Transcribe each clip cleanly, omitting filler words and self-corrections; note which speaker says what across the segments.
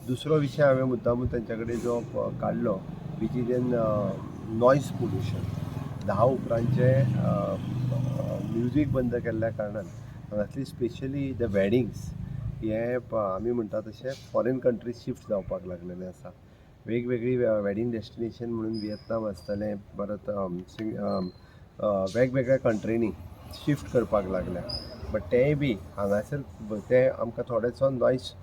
Speaker 1: दुसरो विशय हांवें मुद्दामून तेंच्या कडेन जो काडलो which is an noise pollution 10 उपरांतचे म्युजीक बंद केल्ल्या कारणान हांगासली स्पेशली द वेडिंग्स हे आमी म्हणटा तशें फॉरेन कंट्रीज शिफ्ट जावपाक लागलेले आसा. वेगवेगळी वेडिंग डेस्टिनेशन म्हणून वियतनाम आसतलें परत वेगवेगळ्या कंट्रीनी शिफ्ट करपाक लागल्या. बट तेंय बी हांगासर ते आमकां थोडेसो नॉयज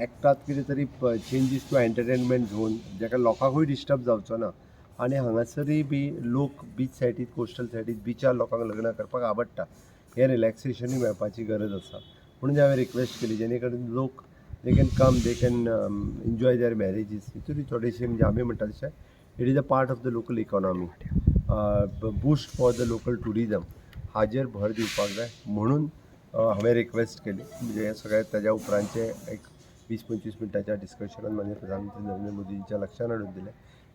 Speaker 1: एक्टात कितें तरी चेंजीस टू एंटरटेनमेंट घेवन जाका लोकांकूय डिस्टर्ब जावचो ना आनी हांगासरय बी लोक बीच सायडीक कोस्टल सायडीक बिचार लोकांक लग्न करपाक आवडटा. हे रिलॅक्सेशनूय मेळपाची गरज आसा म्हणून हांवें रिक्वेस्ट केली जेणे करून लोक they can come they can enjoy their marriages. हितून थोडेशे म्हणजे आमी म्हणटा तशें it is a part of the local economy boost for the local tourism हाजेर भर दिवपाक जाय म्हणून हांवें रिक्वेस्ट केली. म्हणजे हे सगळें ताज्या उपरांतचे एक 20-25 मिनटाच्या डिस्कशनान माननीय प्रधानमंत्री नरेंद्र मोदींच्या लक्षान हाडून दिलें.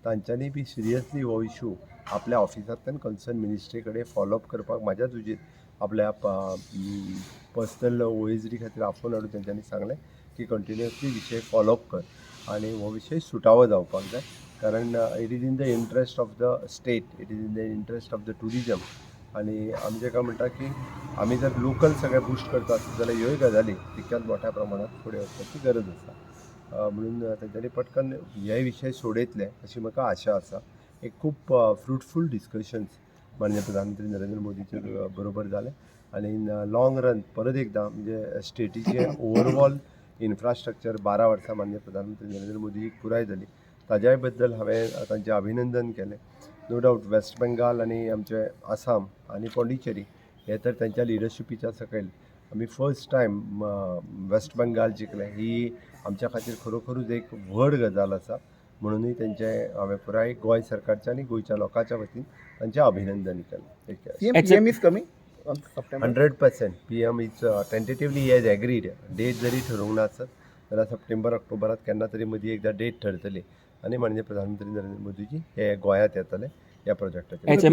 Speaker 1: तांच्यांनी बी सिरियसली हो इशू आपल्या ऑफिसांतल्यान कन्सर्न मिनिस्ट्री कडेन फॉलोअप करपाक म्हाज्या तुजेर आपल्या पर्सनल ओएसडी खातीर आफोवन हाडून तेंच्यांनी सांगलें की कंटिन्युअसली विशय फॉलोअप कर आनी हो विशय सुटावो जावपाक जाय. कारण it is in the interest of the state, it is in the interest of the tourism आनी आमी जाका म्हणटा की आमी जर लोकल सगळें बूस्ट करता जाल्यार ह्योय गजाली तितक्याच मोठ्या प्रमाणात फुडें वचपाची गरज आसा. म्हणून तेंच्यांनी पटकन हे विशय सोडयतले अशी म्हाका आशा आसा. एक खूब फ्रुटफूल डिस्कशन्स माननीय प्रधानमंत्री नरेंद्र मोदीचे बरोबर जाले आनी इन लाँग रन परत एकदां म्हणजे स्टेटीचे ओवरऑल इन्फ्रास्ट्रक्चर 12 वर्सां माननीय प्रधानमंत्री नरेंद्र मोदीक पुराय जाली ताज्याय बद्दल हांवें तांचें अभिनंदन केलें. नो डावट वेस्ट बेंगाल आनी आमचे आसाम आनी पॉंडिचेरी हे तर त्यांच्या लिडरशिपीच्या सकयल आमी फर्स्ट टायम वेस्ट बेंगाल जिखले ही आमच्या खातीर खरोखरूच एक व्हड गजाल आसा. म्हणूनय तेंचे हांवें पुराय गोंय सरकारच्या आनी गोंयच्या लोकांच्या वतीन तांचें अभिनंदन केलें.
Speaker 2: PM is coming on September.
Speaker 1: 100% PM is tentatively he has agreed. Date जरी ठरोवंक ना आसत जाल्यार सप्टेंबर ऑक्टोबरात केन्ना तरी मदीं एकदां डेट ठरतली आनी माननीय प्रधानमंत्री नरेंद्र मोदीजी हे गोंयांत येतले ह्या प्रोजेक्टाचेर.